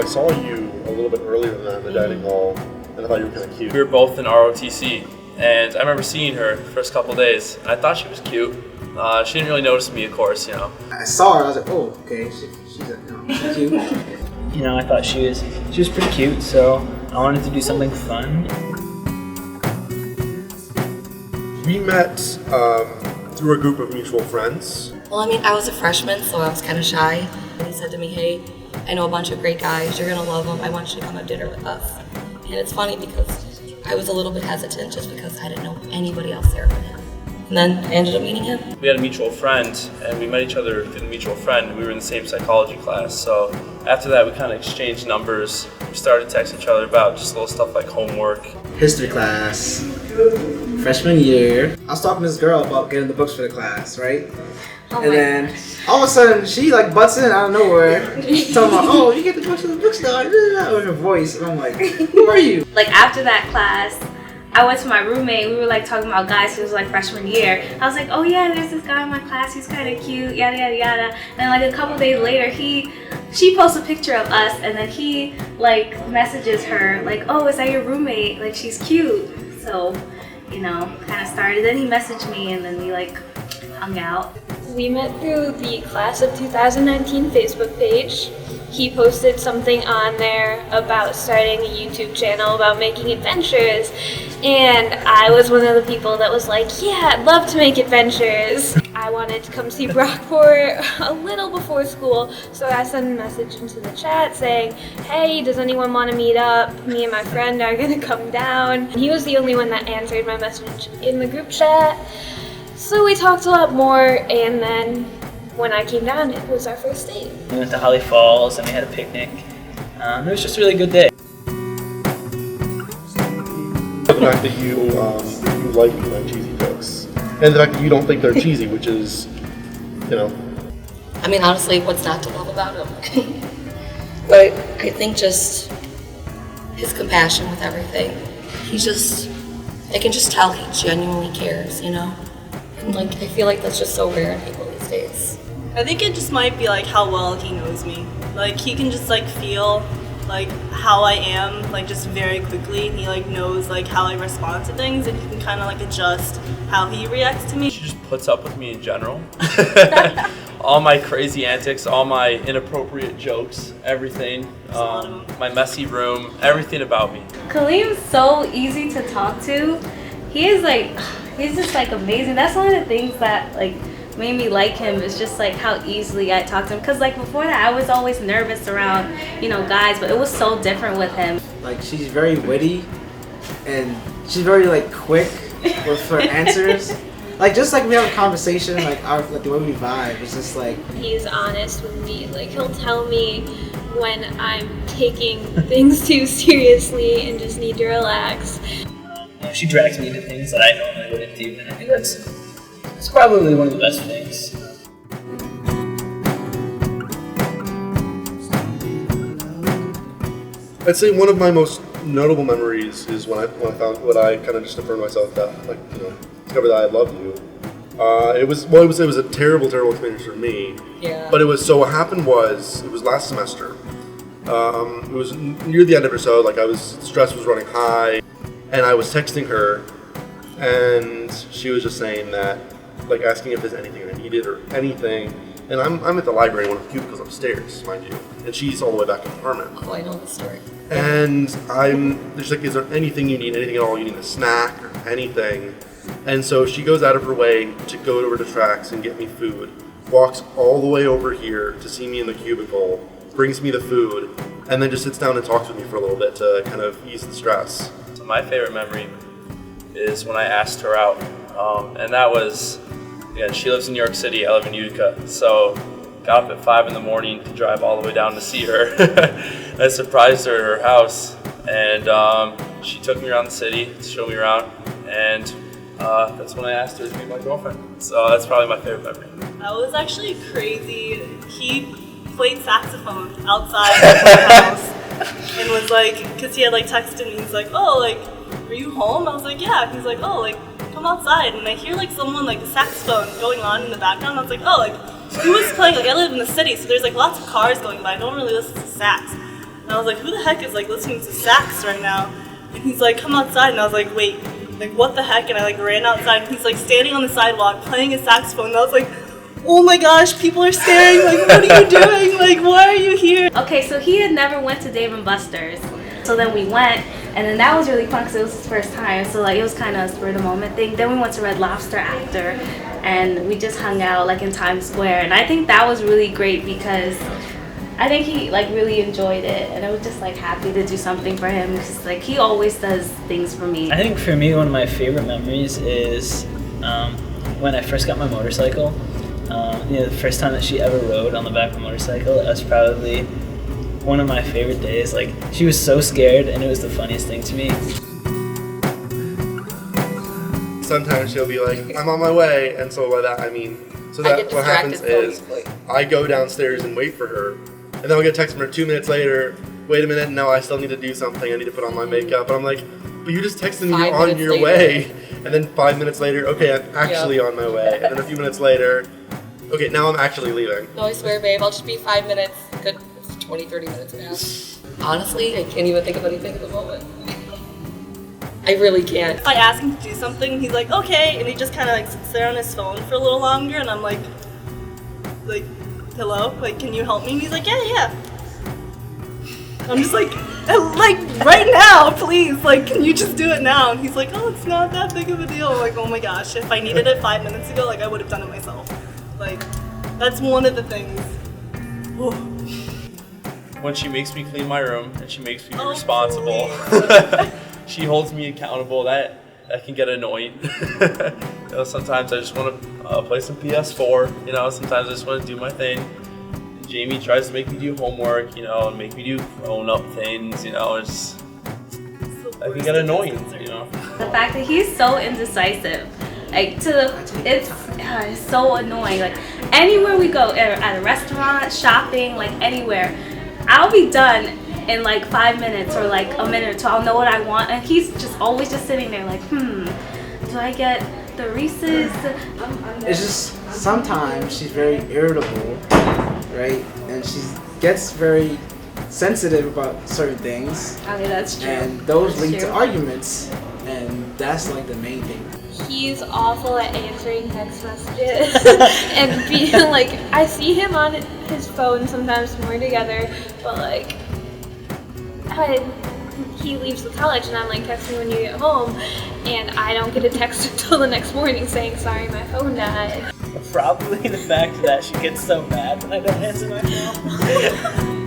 saw you a little bit earlier than that in the dining hall, and I thought you were kind of cute. We were both in ROTC, and I remember seeing her the first couple of days, and I thought she was cute. She didn't really notice me, of course, you know. I saw her, I was like, oh, okay, she's cute. You know, I thought she was pretty cute, so I wanted to do something fun. We met through a group of mutual friends. Well, I mean, I was a freshman, so I was kind of shy. And he said to me, hey, I know a bunch of great guys. You're going to love them. I want you to come have dinner with us. And it's funny because I was a little bit hesitant just because I didn't know anybody else there but him. And then I ended up meeting him. We had a mutual friend, and we met each other through the mutual friend. We were in the same psychology class, so after that we kind of exchanged numbers. We started to text each other about just little stuff like homework. History class, freshman year. I was talking to this girl about getting the books for the class, right? Oh and then all of a sudden she like butts in out of nowhere, talking about, oh, you get the books from the bookstore, with her voice, and I'm like, who are you? Like after that class, I went to my roommate. We were like talking about guys who was like freshman year. I was like, oh yeah, there's this guy in my class. He's kind of cute, yada yada yada. And like a couple days later, she posts a picture of us, and then he like messages her like, oh, is that your roommate? Like she's cute. So, you know, kind of started. Then he messaged me, and then we like hung out. We met through the class of 2019 Facebook page. He posted something on there about starting a YouTube channel about making adventures, and I was one of the people that was like, yeah, I'd love to make adventures. I wanted to come see Brockport a little before school, so I sent a message into the chat saying, hey, does anyone want to meet up? Me and my friend are going to come down. And he was the only one that answered my message in the group chat. So we talked a lot more, and then when I came down, it was our first date. We went to Holly Falls and we had a picnic. It was just a really good day. The fact that you like cheesy jokes, and the fact that you don't think they're cheesy, which is, you know. I mean, honestly, what's not to love about him? But I think just his compassion with everything. I can just tell he genuinely cares, you know? And like, I feel like that's just so rare in people these days. I think it just might be like how well he knows me. Like he can just like feel like how I am like just very quickly. He like knows like how I respond to things, and he can kind of like adjust how he reacts to me. She just puts up with me in general. All my crazy antics, all my inappropriate jokes, everything, my messy room, everything about me. Kaleem's so easy to talk to. He's just like amazing. That's one of the things that like made me like him, is just like how easily I talk to him. Cause like before that I was always nervous around, you know, guys, but it was so different with him. Like she's very witty, and she's very like quick with her answers. Like just like we have a conversation, like the way we vibe, it's just like He's honest with me. Like he'll tell me when I'm taking things too seriously and just need to relax. She drags me into things that I normally wouldn't do, and I think that's probably one of the best things. I'd say one of my most notable memories is when I found what I kind of just affirmed myself that, like, you know, discovered that I love you. It was a terrible experience for me. Yeah. But what happened was it was last semester. It was near the end of it, so like stress was running high, and I was texting her, and she was just saying that, like asking if there's anything I needed or anything. And I'm at the library, one of the cubicles upstairs, mind you, and she's all the way back in the apartment. Oh, I know the story. And there's like, is there anything you need, anything at all? You need a snack or anything? And so she goes out of her way to go over to Tracks and get me food, walks all the way over here to see me in the cubicle, brings me the food, and then just sits down and talks with me for a little bit to kind of ease the stress. So my favorite memory is when I asked her out, and that was, yeah, she lives in New York City, I live in Utica, so got up at 5 in the morning to drive all the way down to see her. I surprised her at her house, and she took me around the city to show me around, and that's when I asked her to be my girlfriend. So that's probably my favorite memory. That was actually crazy. He played saxophone outside of my house and was like, because he had like texted me, he's like, oh, like, are you home? I was like, yeah. He's like, oh, like, come outside. And I hear like someone, like a saxophone going on in the background. I was like, oh, like, who was playing? Like, I live in the city, so there's like lots of cars going by. I don't really listen to sax. And I was like, who the heck is like listening to sax right now? And he's like, come outside. And I was like, wait, like what the heck? And I like ran outside and he's like standing on the sidewalk playing his saxophone. And I was like, oh my gosh, people are staring. Like, what are you doing? Like, why are you here? Okay, so he had never went to Dave & Buster's. So then we went, and then that was really fun because it was his first time. So like it was kind of a spur of the moment thing. Then we went to Red Lobster after, and we just hung out like in Times Square. And I think that was really great because I think he like really enjoyed it, and I was just like happy to do something for him because like he always does things for me. I think for me, one of my favorite memories is when I first got my motorcycle. The first time that she ever rode on the back of a motorcycle, that was probably one of my favorite days. Like, she was so scared, and it was the funniest thing to me. Sometimes she'll be like, I'm on my way, and so by that I mean, so that what happens is I go downstairs and wait for her, and then I'll get a text from her 2 minutes later, wait a minute, no, I still need to do something, I need to put on my makeup, and I'm like, but you just texted me you're on your way, and then 5 minutes later, okay, I'm actually on my way, and then a few minutes later, okay, now I'm actually leaving. No, I swear, babe, I'll just be 5 minutes. Good, 20, 30 minutes now. Honestly, I can't even think of anything at the moment. I really can't. If I ask him to do something, he's like, okay, and he just kind of like sits there on his phone for a little longer, and I'm like, hello, like, can you help me? And he's like, yeah. I'm just like right now, please, like, can you just do it now? And he's like, oh, it's not that big of a deal. I'm like, oh my gosh, if I needed it 5 minutes ago, like, I would have done it myself. Like, that's one of the things. Oh. When she makes me clean my room and she makes me be responsible, she holds me accountable. That can get annoying. Sometimes I just want to play some PS4. Sometimes I just want to do my thing. Jamie tries to make me do homework, and make me do grown-up things. It's that can get annoying. The fact that he's so indecisive, like it's so annoying. Like anywhere we go, at a restaurant, shopping, like anywhere, I'll be done in like 5 minutes or like a minute or two. I'll know what I want, and he's just always just sitting there like, do I get the Reese's? It's just sometimes she's very irritable, right? And she gets very sensitive about certain things. Okay, that's true. And those lead to arguments, and that's like the main thing. He's awful at answering text messages and being like, I see him on his phone sometimes when we're together, but like, he leaves the college and I'm like, text me when you get home, and I don't get a text until the next morning saying, sorry, my phone died. Probably the fact that she gets so mad when I don't answer my phone.